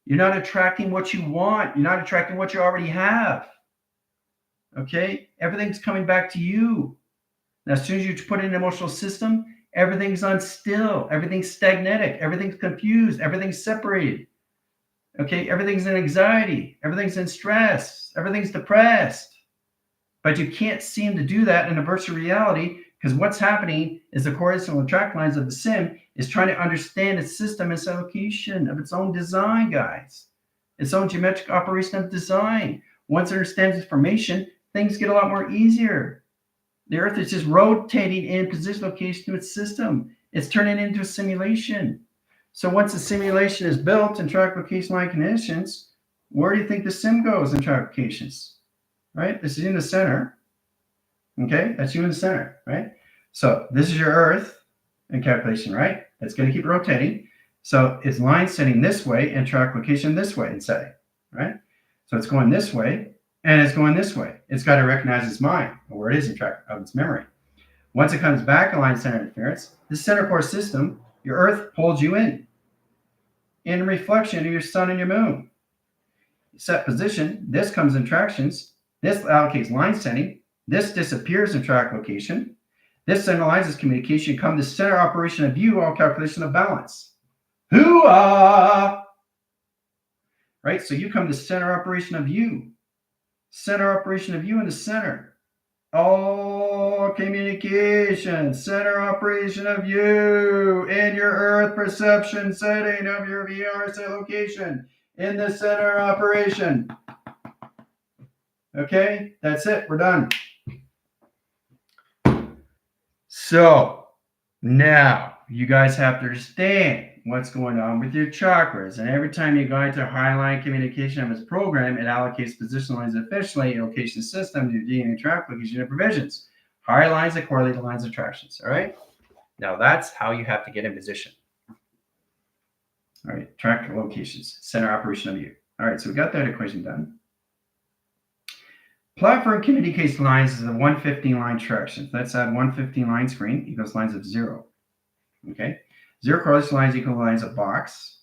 You're not attracting what you want. You're not attracting what you already have. Okay? Everything's coming back to you. Now, as soon as you put in an emotional system, everything's unstill. Everything's stagnatic. Everything's confused. Everything's separated. Okay? Everything's in anxiety. Everything's in stress. Everything's depressed. But you can't seem to do that in a virtual reality because what's happening is the coordinate track lines of the sim is trying to understand its system and its allocation of its own design, guys. Its own geometric operation of design. Once it understands information, things get a lot more easier. The Earth is just rotating in position location to its system. It's turning into a simulation. So once the simulation is built in track location line conditions, where do you think the sim goes in track locations? Right? This is in the center. Okay, that's you in the center, right? So this is your Earth in calculation, right? It's going to keep rotating. So it's line setting this way and track location this way in setting, right? So it's going this way and it's going this way. It's got to recognize its mind or where it is in track of its memory. Once it comes back in line center interference, the center core system, your Earth pulls you in reflection of your sun and your moon. Set position, this comes in tractions, this allocates line setting, this disappears in track location. This centralizes communication, come to center operation of you, all calculation of balance. Hoo-ah! Right? So you come to center operation of you. Center operation of you in the center. All communication, center operation of you in your Earth perception setting of your VR set location in the center operation. Okay, that's it. We're done. So now you guys have to understand what's going on with your chakras. And every time you go into highline communication of its program, it allocates position lines efficiently in location system to DNA track location and provisions. High lines that correlate to lines of attractions. All right. Now that's how you have to get in position. All right. Track locations, center operation of view. All right. So we got that equation done. Platform communicates lines as a 115 line traction. Let's add 115 line screen equals lines of 0. Okay. 0 correlation lines equal lines of box.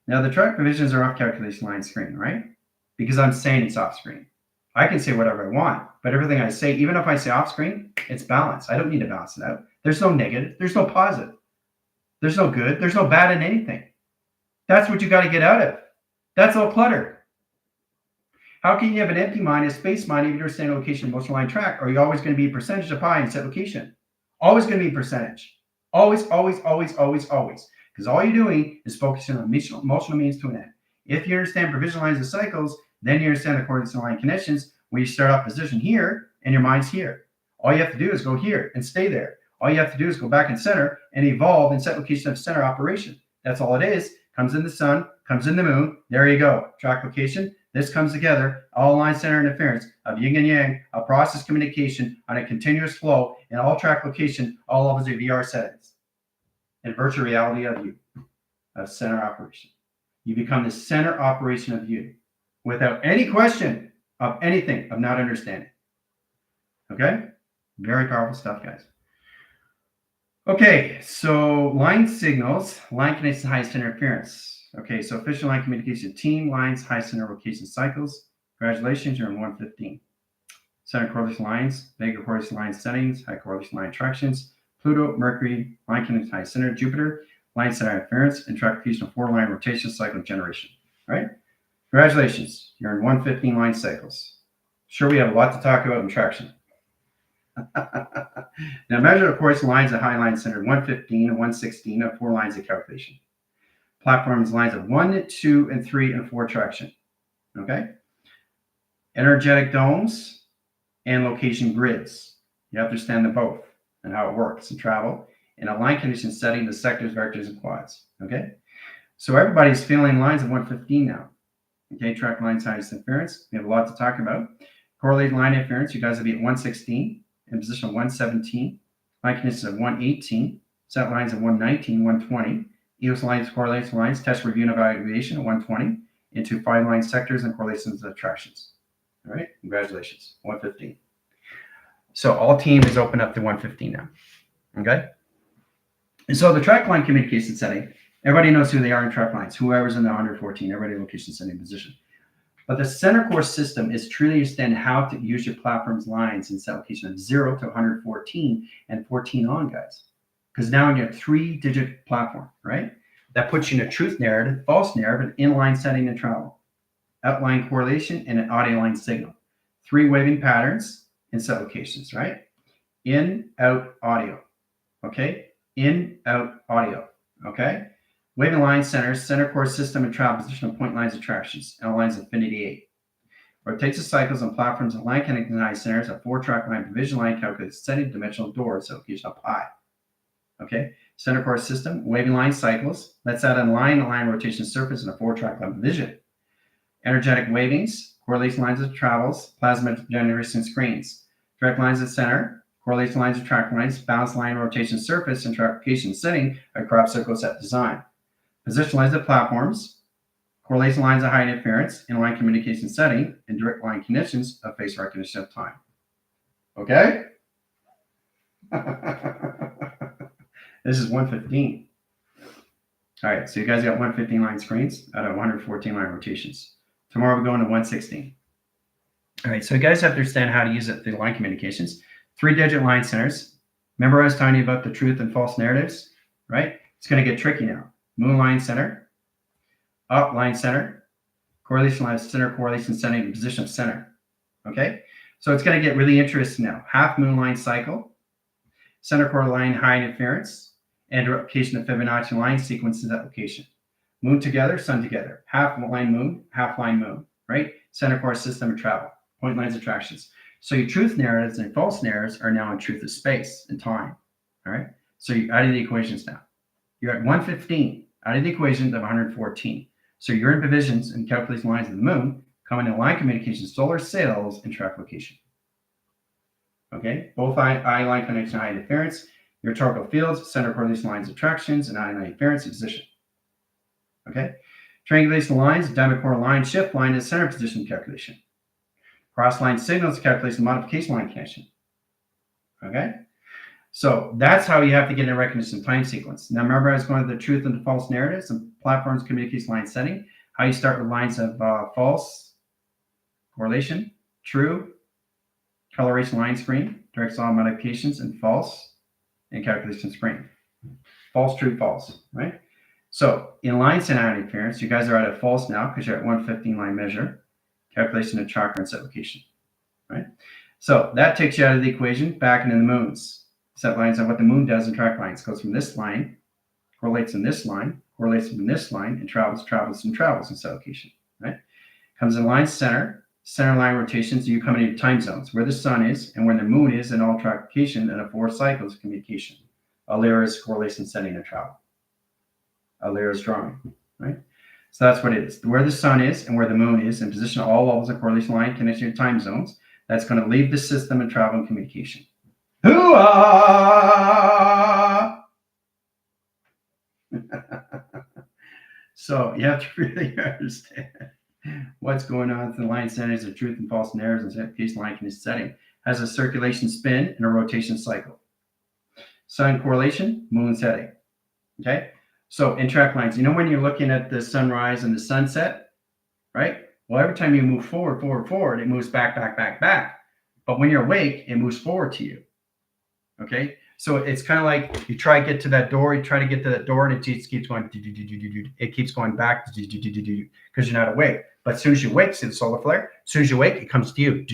Now the track provisions are off calculation line screen, right? Because I'm saying it's off screen. I can say whatever I want, but everything I say, even if I say off screen, it's balanced. I don't need to balance it out. There's no negative. There's no positive. There's no good. There's no bad in anything. That's what you got to get out of. That's all clutter. How can you have an empty mind, a space mind, if you understand location of motion line track? Are you always going to be a percentage of pi in set location? Always going to be a percentage. Always, always, always, always, always. Because all you're doing is focusing on motional means to an end. If you understand provision lines of cycles, then you understand the coordinates and line connections. When you start off position here and your mind's here. All you have to do is go here and stay there. All you have to do is go back in center and evolve in set location of center operation. That's all it is. Comes in the sun, comes in the moon. There you go. Track location. This comes together, all line center interference of yin and yang, a process communication on a continuous flow in all track location, all levels of VR settings. And virtual reality of you, of center operation. You become the center operation of you without any question of anything, of not understanding. Okay? Very powerful stuff, guys. Okay, so line signals, line connections, highest interference. Okay, so official line communication team, lines, high center location cycles. Congratulations, you're in 115. Center correlation lines, Vega correlation line settings, high correlation line attractions, Pluto, Mercury, line connection high center, Jupiter, line center interference, and track location of 4 line rotation cycle generation. All right? Congratulations, you're in 115 line cycles. Sure, we have a lot to talk about in traction. Now measure, of course, lines of high line center 115 and 116 of 4 lines of calculation. Platforms lines of 1, 2, and 3, and 4 traction. Okay? Energetic domes and location grids. You have to understand them both and how it works and travel. And a line condition setting the sectors, vectors, and quads. Okay? So everybody's feeling lines of 115 now. Okay, track lines, highest interference. We have a lot to talk about. Correlated line interference, you guys will be at 116 in position of 117. Line conditions of 118. Set lines of 119, 120. EOS lines, correlation lines, test review and evaluation at 120 into 5 line sectors and correlations of attractions. All right, congratulations, 115. So all team is open up to 115 now. Okay. And so the track line communication setting, everybody knows who they are in track lines, whoever's in the 114, everybody location setting position. But the center core system is truly understand how to use your platform's lines in set location of 0 to 114 and 14 on, guys. Because now you have 3-digit platform, right? That puts you in a truth narrative, false narrative, an inline setting and travel, outline correlation, and an audio line signal. 3 waving patterns in set locations, right? In, out, audio. Okay? In, out, audio. Okay? Waving line centers, center core system and travel position of point lines attractions, L lines infinity 8. Rotates the cycles on platforms and line connecting high centers of 4 track line provision line calculated setting dimensional doors, so location of pi. Okay, center core system, waving line cycles. Let's add a line rotation surface and a 4-track line division. Energetic wavings, correlation lines of travels, plasma generation screens. Direct lines of center, correlation lines of track lines, balance line rotation surface, and track location setting of crop circle set design. Position lines of platforms, correlation lines of high interference, inline communication setting, and direct line connections of face recognition of time. Okay? This is 115. All right, so you guys got 115 line screens out of 114 line rotations. Tomorrow we're going to 116. All right, so you guys have to understand how to use it through line communications. 3-digit line centers. Remember I was telling you about the truth and false narratives, right? It's going to get tricky now. Moon line center, up line center, correlation line center, correlation setting, and position of center. Okay, so it's going to get really interesting now. Half moon line cycle, center core line high interference, and location of Fibonacci line sequences application. Moon together, sun together. Half line moon, right? Center core system of travel. Point lines attractions. So your truth narratives and false narratives are now in truth of space and time. All right. So you're out of the equations now. You're at 115 out of the equation of 114. So you're in provisions and calculation lines of the moon, coming in line communication, solar sails, and track location. Okay, both eye line connection, high interference, your torcal fields, center correlation lines, attractions, and eye line interference and position. Okay, triangulation lines, diamond core line, shift line is center position calculation. Cross line signals calculation, modification line connection. Okay, so that's how you have to get in a recognition time sequence. Now remember, I was going to the truth and the false narratives and platforms communication line setting. How you start with lines of false, correlation, true, coloration line screen, direct saw modifications, and false, and calculation screen. False, true, false, right? So in line center interference, you guys are at a false now because you're at 115 line measure, calculation of chakra and set location, right? So that takes you out of the equation back into the moons. Set lines on what the moon does in track lines. Goes from this line, correlates in this line, correlates in this line, and travels in set location, right? Comes in line center line rotations, you come into time zones, where the sun is and where the moon is in all track location, and a 4 cycles of communication. Alira is correlation setting and travel. Alira is drawing, right? So that's what it is. Where the sun is and where the moon is in position all levels of correlation line connection to time zones, that's going to leave the system and travel and communication. Hoo-ah! So you have to really understand what's going on with the line centers of truth and false narratives and application line connection setting. Has a circulation spin and a rotation cycle. Sun correlation, moon setting. Okay? So in track lines, you know when you're looking at the sunrise and the sunset, right? Well, every time you move forward, it moves back. But when you're awake, it moves forward to you. Okay? So it's kind of like you try to get to that door, and it just keeps going, it keeps going back because you're not awake. But as soon as you wake, see the solar flare? As soon as you wake, it comes to you.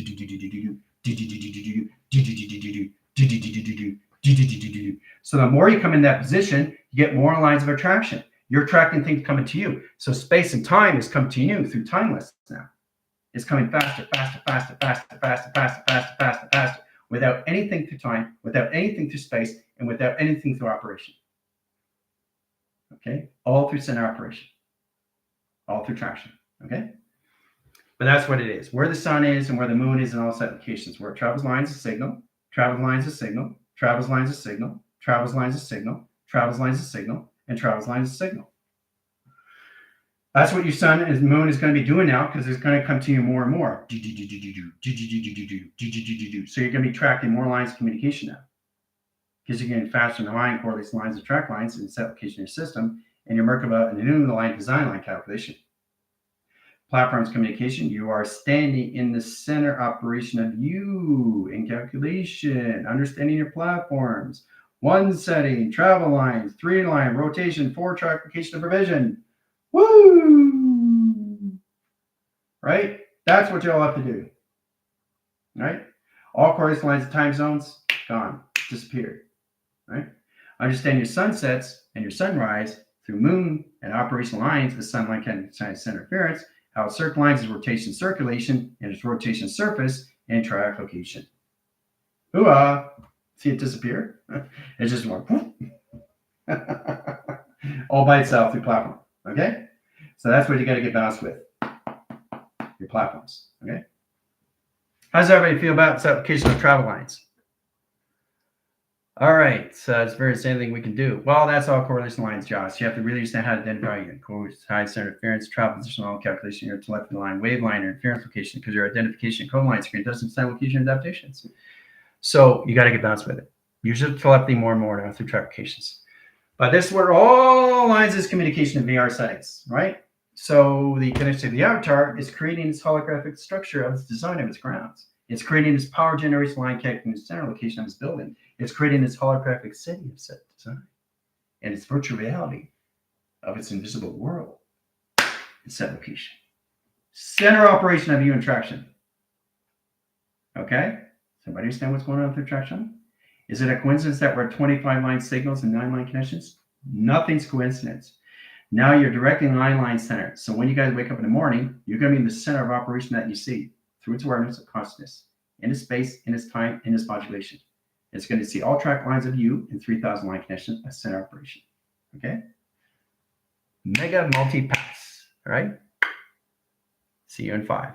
So the more you come in that position, you get more lines of attraction. You're attracting things coming to you. So space and time is coming to you through timeless now. It's coming faster, without anything through time, without anything through space, and without anything through operation. Okay? All through center operation. All through traction. Okay? But that's what it is. Where the sun is and where the moon is in all set locations. Where it travels lines of signal, travels lines of signal, travels lines of signal, travels lines of signal, travels lines of signal, and travels lines of signal. That's what your sun and moon is going to be doing now, because it's going to come to you more and more. So you're going to be tracking more lines of communication now, because you're getting faster and high and correlates lines of track lines and set location of your system, and your Merkaba and the new line design line calculation. Platforms communication, you are standing in the center operation of you in calculation, understanding your platforms. 1 setting, travel lines, 3 line, rotation, 4 track location of provision. Woo! Right? That's what you all have to do. Right? All correlation lines of time zones, gone, disappeared. Right? Understand your sunsets and your sunrise through moon and operational lines of sunlight center interference, how circle lines is rotation circulation and its rotation surface and track location. Hoo-ah! See it disappear? It just went all by itself through platform. Okay? So that's what you got to get balanced with. Your platforms. Okay? How does everybody feel about this application of travel lines? All right, so it's very same thing we can do. Well, that's all correlation lines, Josh. You have to really understand how to identify your high center interference, travel position, all calculation, your telephony line, wave line, or interference location, because your identification code line screen doesn't understand location adaptations. So you got to get balanced with it. Use your telepathy more and more now through track locations. But this is where all lines is communication in VR settings, right? So the connection to the avatar is creating this holographic structure of its design of its grounds. It's creating this power generation line connecting the center location of its building. It's creating this holographic city of set design. And it's virtual reality of its invisible world in set location. Center operation of you and traction. Okay? Somebody understand what's going on with the traction? Is it a coincidence that we're 25 line signals and 9 line connections? Nothing's coincidence. Now you're directly line center. So when you guys wake up in the morning, you're going to be in the center of operation that you see through its awareness of consciousness, in its space, in its time, in its modulation. It's going to see all track lines of you in 3,000 line connections as center operation. Okay? Mega multi-pass. All right? See you in 5.